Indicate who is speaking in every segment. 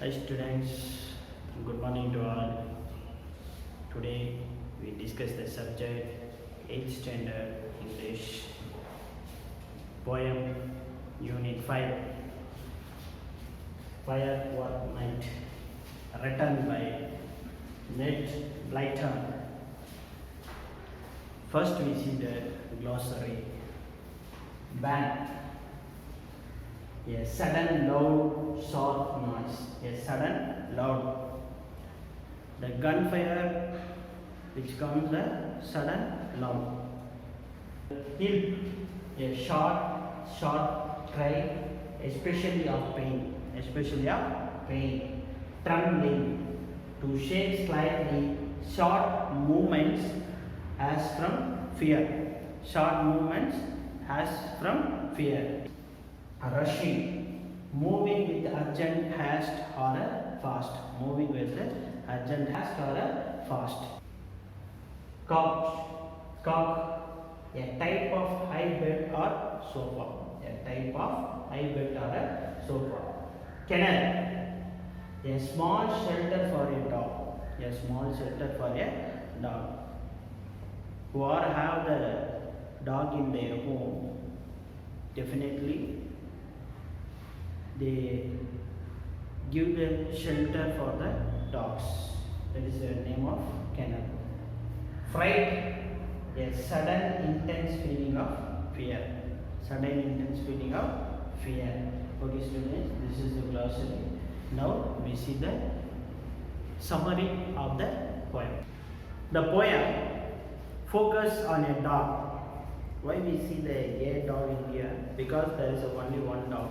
Speaker 1: Hi students, good morning to all. Today we discuss the subject 8th standard English poem UNIT-5 Firework Night, written by Mr.N.MANIKANDAN. First we see the glossary. Bang. A sudden loud sharp noise. A sudden loud. The gunfire which comes a sudden loud. Hill. A short cry, especially of pain. Trembling. To shake slightly. Short movements as from fear. Rushing, moving with urgent haste or fast. Cock, a type of high bed or sofa. Kennel, a small shelter for a dog. Whoever have the dog in their home, definitely they give the shelter for the dogs. That is the name of kennel. Fright, a sudden intense feeling of fear. Okay students, this is the glossary. Now we see the summary of the poem. The poem focus on a dog. Why we see a dog in here? Because there is only one dog.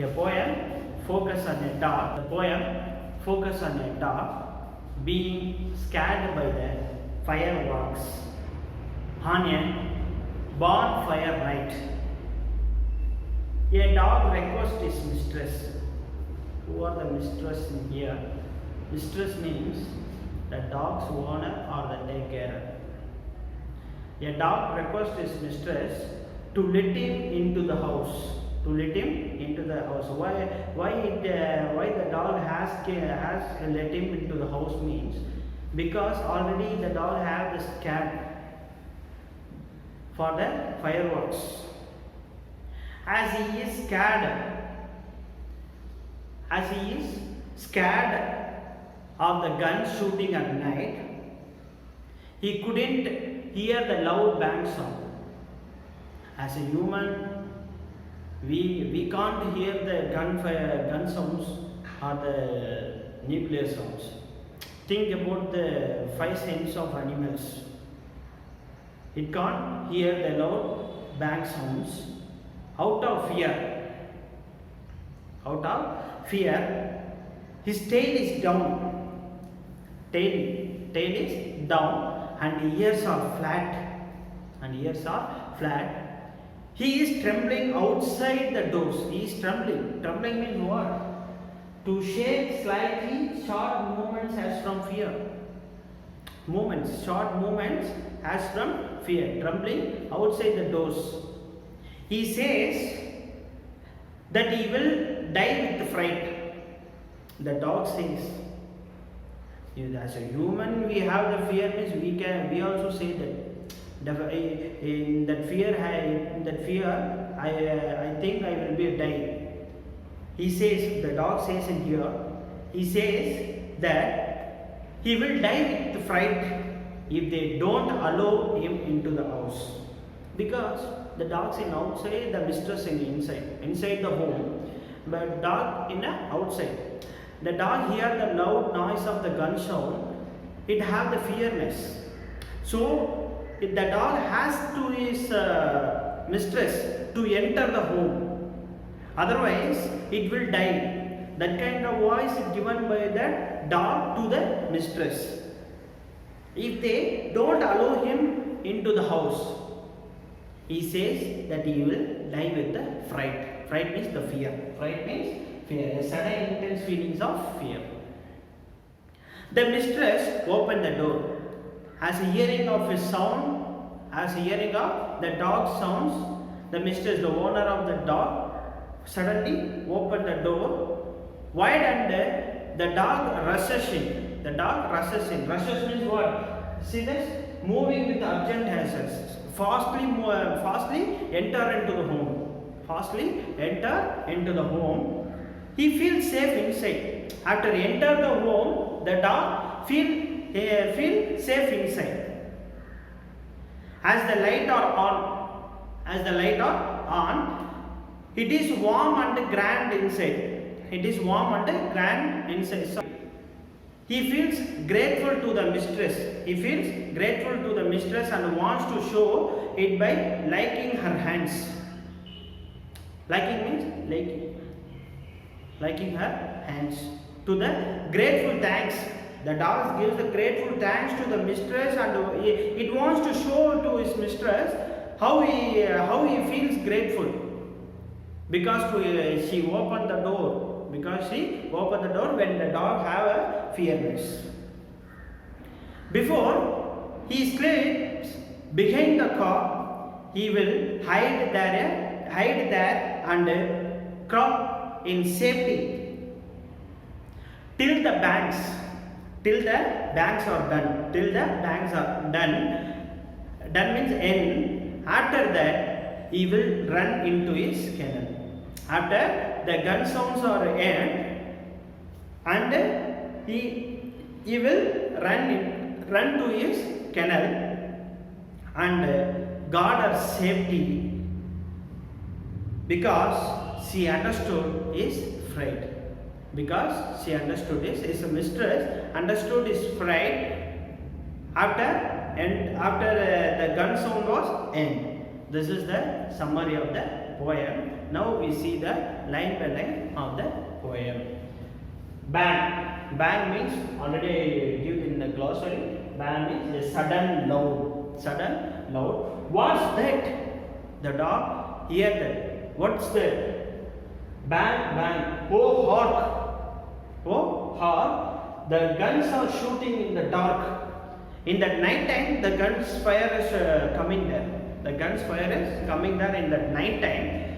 Speaker 1: A poem focus on a dog being scared by the fireworks on a bonfire night. A dog requests his mistress. Who are the mistress in here? Mistress means the dog's owner or the take carer. A dog requests his mistress to let him into the house. Why the dog has let him into the house means because already the dog has the scan for the fireworks. As he is scared of the gun shooting at night, he couldn't hear the loud bang sound. As a human, we can't hear the gun sounds or the nuclear sounds. Think about the 5 senses of animals. It can't hear the loud bang sounds. Out of fear, his tail is down. Tail is down, and ears are flat. He is trembling outside the doors. Trembling means what? To shake slightly, short movements as from fear. Trembling outside the doors. He says that he will die with fright. The dog says, as a human we have the fear means we also say that in that fear I think I will be die. He says, the dog says in here, he says that he will die with fright if they don't allow him into the house. Because the dog's in outside, the mistress in inside the home, but dog in outside. The dog hear the loud noise of the gun sound, it have the fearness. So if the dog has to his mistress to enter the home, otherwise it will die. That kind of voice is given by the dog to the mistress. If they don't allow him into the house, he says that he will die with the fright. Fright means the fear. A sudden intense feelings of fear. The mistress opened the door. As a hearing of his sound, as a hearing of the dog sounds, the mistress, the owner of the dog, suddenly opened the door wide, and the dog rushes in. The dog rushes in. Rushes means what? See this? Moving with urgent haste. Fastly enter into the home. Fastly enter into the home. He feels safe inside. After enter the home, the dog feel safe inside. As the light are on, it is warm and grand inside. It is warm and grand inside. So he feels grateful to the mistress. He feels grateful to the mistress and wants to show it by licking her hands. Licking means liking her hands. To the grateful thanks. The dog gives the grateful thanks to the mistress, and it wants to show to his mistress how he feels grateful because she opened the door. Because she opened the door when the dog have a fearless. Before he sleeps behind the car, he will hide there and crouch in safety till the banks are done. Till the banks are done. Done means end. After that, he will run into his kennel. After the gun sounds are end, and he will run to his kennel and guard her safety because she understood his fright. Because she understood his mistress understood his fright after the gun sound was end. This is the summary of the poem. Now we see the line by line of the poem. Bang. Bang means already given in the glossary. Bang means a sudden loud. Sudden loud. What's that? The dog hear that. What's that? Bang, bang. Oh, hark. Oh, hark. The guns are shooting in the dark. In the night time, the guns fire is coming there. The guns fire is coming there in the night time.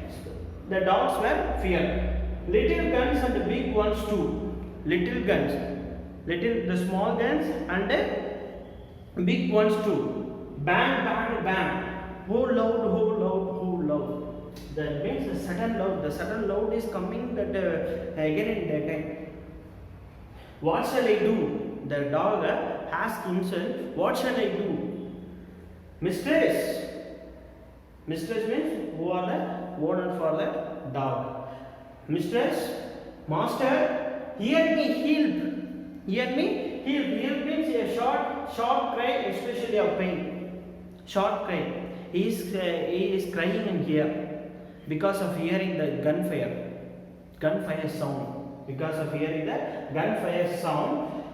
Speaker 1: The dogs were feared. Little guns and the big ones too. Little guns. The small guns and the big ones too. Bang, bang, bang. Oh loud, oh loud, oh loud. That means the sudden loud. The sudden loud is coming that again and again. What shall I do? The dog asked himself, what shall I do? Mistress. Mistress means who are the owner for the dog. Mistress, master, hear me, help. Hear me, help. Help means a short cry, especially of pain. Short cry. He is crying in here because of hearing the gunfire sound. Because of hearing the gunfire sound,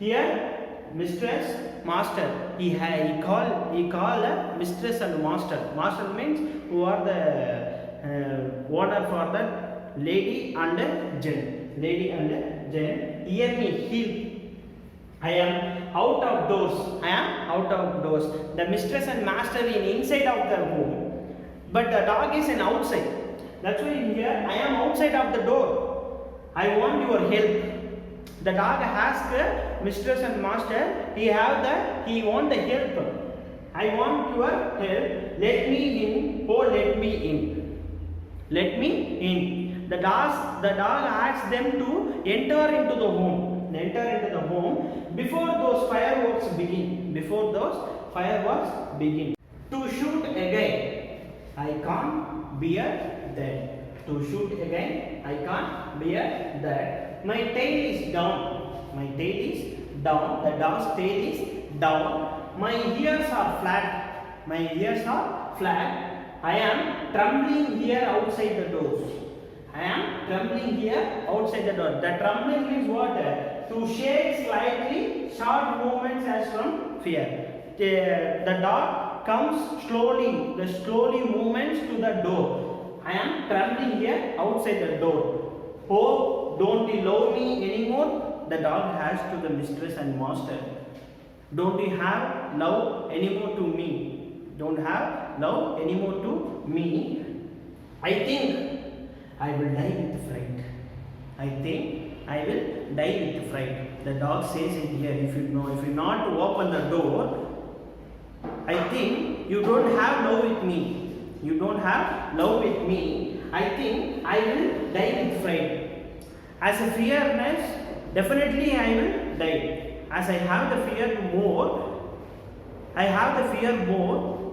Speaker 1: here mistress, master. He call mistress and master. Master means who are the owner for the lady and gent. Lady and gent. Hear me, help. I am out of doors. I am out of doors. The mistress and master in inside of the home, but the dog is in outside. That's why here I am outside of the door. I want your help. The dog asked mistress and master. He want the help. I want your help. Let me in. Oh, let me in. Let me in. The dog asks them to enter into the home. Enter into the home before those fireworks begin. Before those fireworks begin. To shoot again, I can't bear that. To shoot again, I can't bear that. My tail is down. My tail is down. The dog's tail is down. My ears are flat. My ears are flat. I am trembling here outside the doors. I am trembling here outside the door. The trembling is what? To shake slightly, short movements as from fear. The dog comes slowly. The slowly movements to the door. I am trembling here outside the door. Oh, don't you love me anymore? The dog has to the mistress and master. Don't you have love anymore to me? Don't have love anymore to me? I think I will die with fright. I think I will die with fright. The dog says in here, if you not open the door, I think you don't have love with me. You don't have love with me. I think I will die with fright. As a fearness, definitely I will die. As I have the fear more,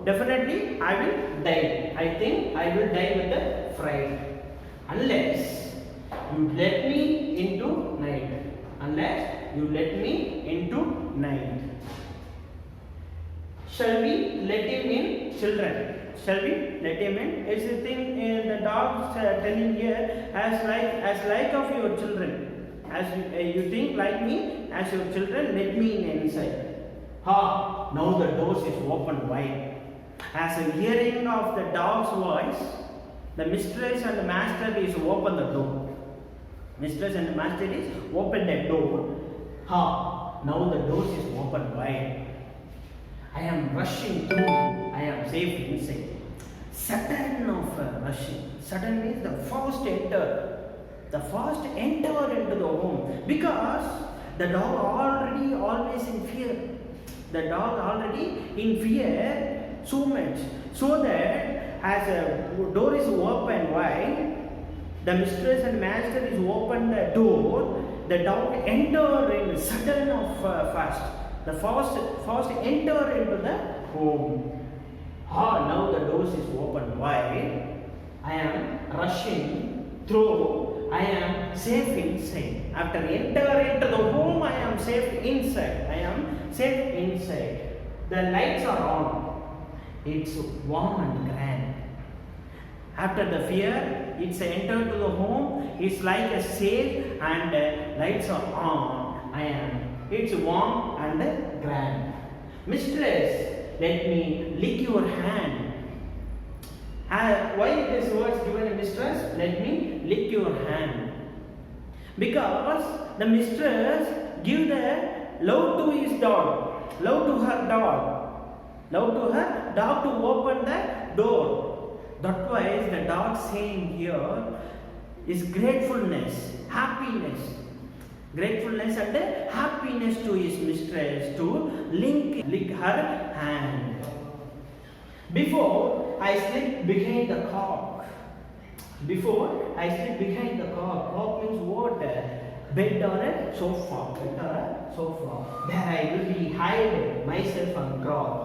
Speaker 1: definitely I will die. I think I will die with the fright. Unless you let me into night. Unless you let me into night. Shall we let him in, children? Shall we let him in? It's the thing the dogs telling here, as like of your children. As you think like me, as your children, let me in inside. Ha! Now the doors is open wide. As a hearing of the dog's voice, the mistress and the master is open the door. Mistress and the master is open the door. Ha! Now the doors is open wide. I am rushing through. I am safe inside. Sudden of rushing. Sudden means the first enter. The first enter into the home. Because the dog already always in fear. The dog already in fear so much. So that as a door is open wide, the mistress and master is open the door. The dog enter in sudden of fast. The first enter into the home. Now the doors is open wide. I am rushing through. I am safe inside. After enter into the home, I am safe inside. I am safe inside. The lights are on. It's warm and grand. After the fear, it's entered to the home. It's like a safe and lights are on. It's warm and grand. Mistress, let me lick your hand. Why this words given in mistress? Let me lick your hand. Because the mistress give the love to his dog, love to her dog to open the door. That's why the dog saying here is gratefulness, happiness. Gratefulness and happiness to his mistress to lick her hand. Before I slip behind the cock. Cock means what? Bed or a sofa. There I will be hide myself and crawl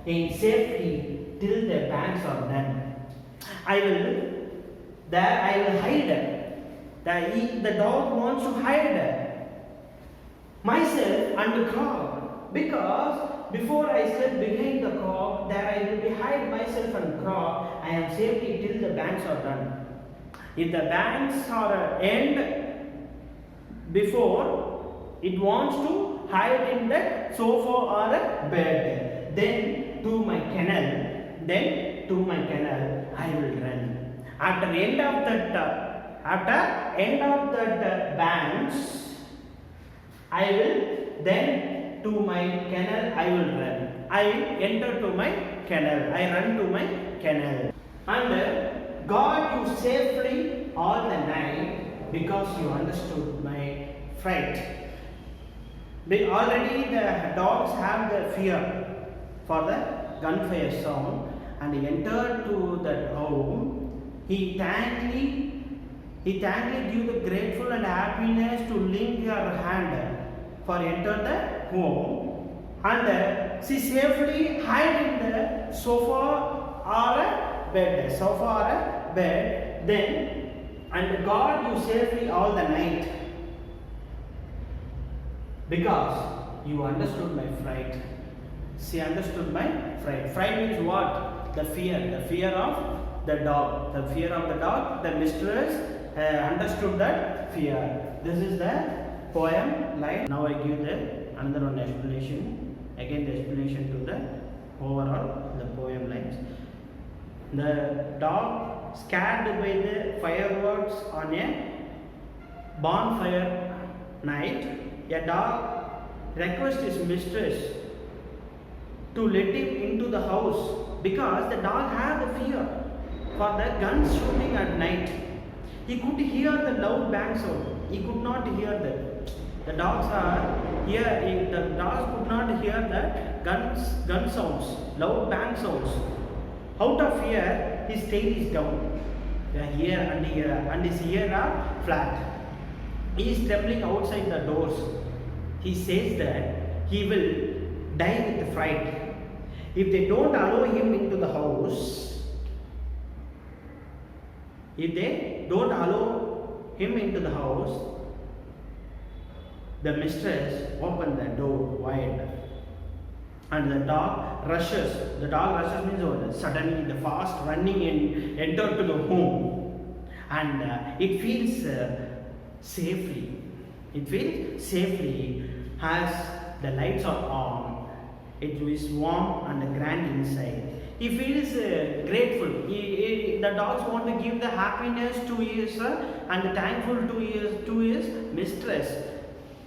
Speaker 1: in safety till the banks are done. I will hide. The dog wants to hide myself and crawl, because before I slept behind the cock, there I will be hide myself and crawl. I am safety till the banks are done. If the banks are end before, it wants to hide in the sofa or a bed. Then to my kennel I will run. After end of that banks, I will then to my kennel I will run. I enter to my kennel. I run to my kennel. And guard you safely all the night, because you understood my fright. Already the dogs have the fear for the gunfire sound, and he entered to that home. He thankfully give the grateful and happiness to link your hand for enter the home, and she safely hide in the sofa or a bed. Then and guard you safely all the night, because you understood my fright. She understood my fright. Fright means what? The fear of the dog. The mistress understood that fear. This is the poem line. Now I give another one explanation. Again the explanation to the overall the poem lines. The dog, scared by the fireworks on a bonfire night, a dog requests his mistress to let him into the house, because the dog had the fear for the gun shooting at night. He could hear the loud bang sound. He could not hear that. The dogs are here. The dogs could not hear that gun sounds, loud bang sounds. Out of fear, his tail is down. Here and his ears are flat. He is trembling outside the doors. He says that he will die with fright if they don't allow him into the house. If they don't allow him into the house, the mistress opened the door wide and the dog rushes. The dog rushes means what? Suddenly the fast running and enter to the home, and it feels safely. It feels safely as the lights are on. It is warm and grand inside. He feels grateful. The dogs want to give the happiness to his and thankful to his mistress.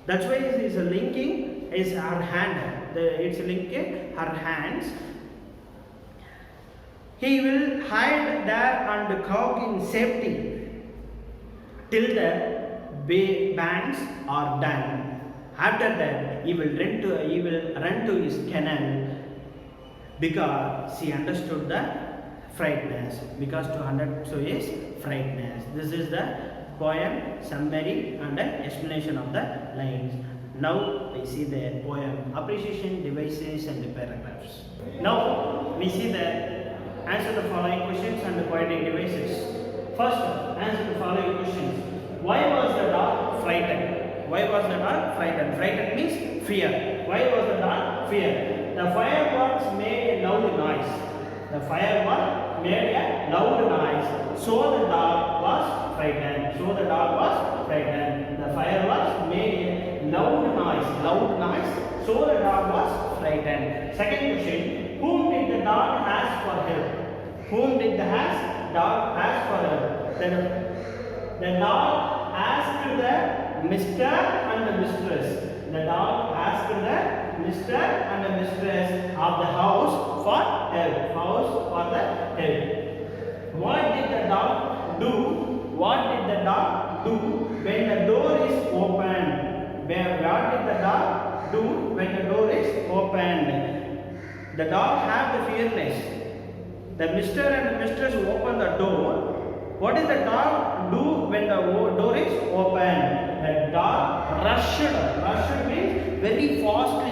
Speaker 1: That's why it is linking is her hand. It's linking her hands. He will hide there and cock in safety till the bangs are done. After that, he will run to his kennel, because he understood the frightness. Because to understand his frightness. This is the poem summary and explanation of the lines. Now we see the poem appreciation, devices and the paragraphs. Now we see the answer the following questions and the poetic devices. First, answer the following questions. Why was the dog frightened? Why was the dog frightened? Frightened means fear. Why was the dog fear? The fireworks made a loud noise. The firework made a loud noise. So the dog was frightened. So the dog was frightened. The fireworks made a loud noise. Loud noise. So the dog was frightened. Second question. Whom did the dog ask for help? Whom did the dog ask for help? The dog asked the Mr. and the mistress. The dog asked the Mr. and the mistress of the house for help. House for the help. What did the dog do? What did the dog do when the door is opened? What did the dog do when the door is opened? The dog had the fearless. The Mr. and the mistress opened the door. What does the dog do when the door is open? The dog rushed. Rushed means very fastly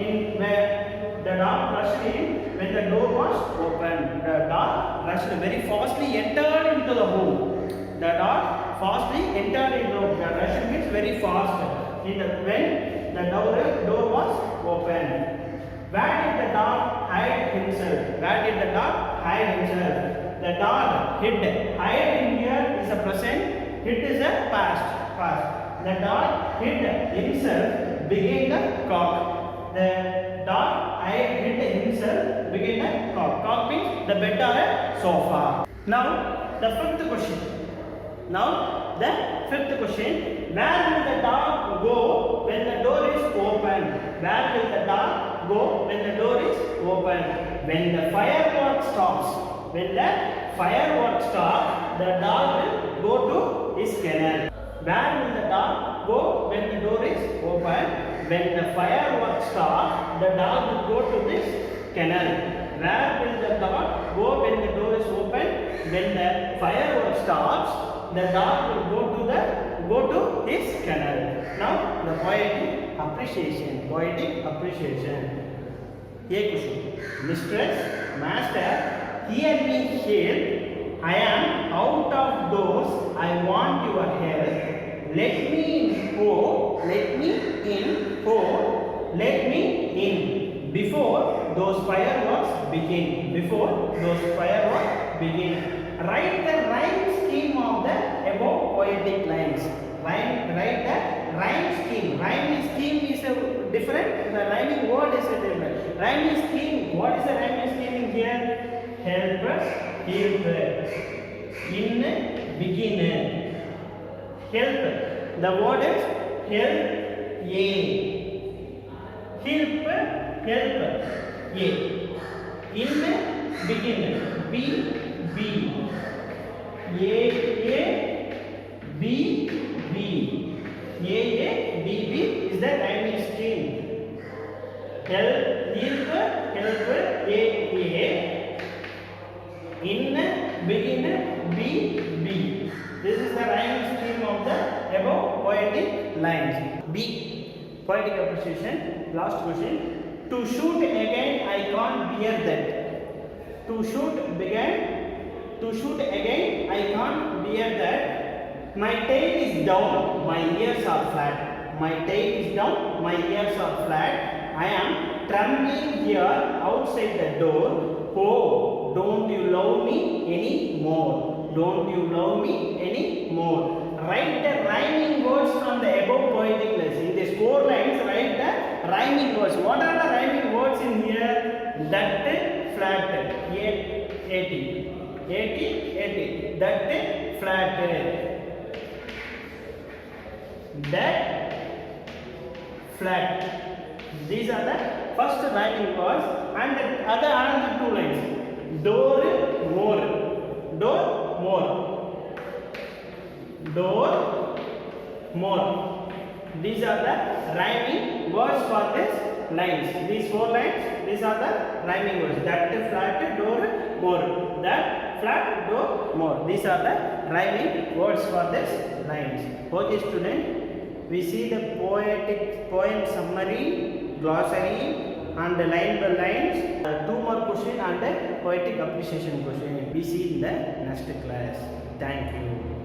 Speaker 1: in where the dog rushed in when the door was open. The dog rushed very fastly, entered into the home. The dog fastly entered into the home. The rush means very fast. When the door was open. Where did the dog hide himself? Where did the dog hide himself? The dog hid. Hide in here is a present. Hid is a past. The dog hid himself behind the cock. The dog hid himself behind the cock. Cock means the bed or a sofa. Now the fifth question. Where will the dog go when the door is open? Where will the dog go when the door is open? When the fireworks stops. When the fireworks stop, the dog will go to his kennel. Where will the dog go when the door is open? When the fireworks stop, the dog will go to this kennel. Where will the dog go when the door is open? When the fireworks stops, the dog will go to his kennel. Now the poetic appreciation. Here question. Mistress, master, hear me here. I am out of doors. I want your help. Let me in. Before those fireworks begin. Write the rhyme scheme of the above poetic lines. Write the rhyme scheme. Rhyme scheme is a different. The rhyming word is a different. Rhyming scheme. What is the rhyming scheme in here? Help. In begin. Help. The word is help. Help. In begin. B. A A B B. A A B B is the rhyming scheme. Help A A. In begin B B. This is the rhyming scheme of the above poetic lines. B. Poetic appreciation. Last question. To shoot again, I can't bear that. To shoot again, I can't bear that. My tail is down, my ears are flat. My tail is down, my ears are flat. I am trembling here outside the door. Oh, don't you love me anymore? Don't you love me anymore? Write the rhyming words from the above poetic lines. In these 4 lines, write the rhyming words. What are the rhyming words in here? That, flat, 80. That, flat. That, flat. These are the first rhyming words, and the another 2 lines. Door, more. Door, more. Door, more. These are the rhyming words for these lines. These 4 lines, these are the rhyming words. That, flat, door, more. That, flat, door, more. These are the rhyming words for these lines. Okay, student, we see the poem summary, glossary, and the line by lines. 2 more questions and the poetic appreciation question. We see in the next class. Thank you.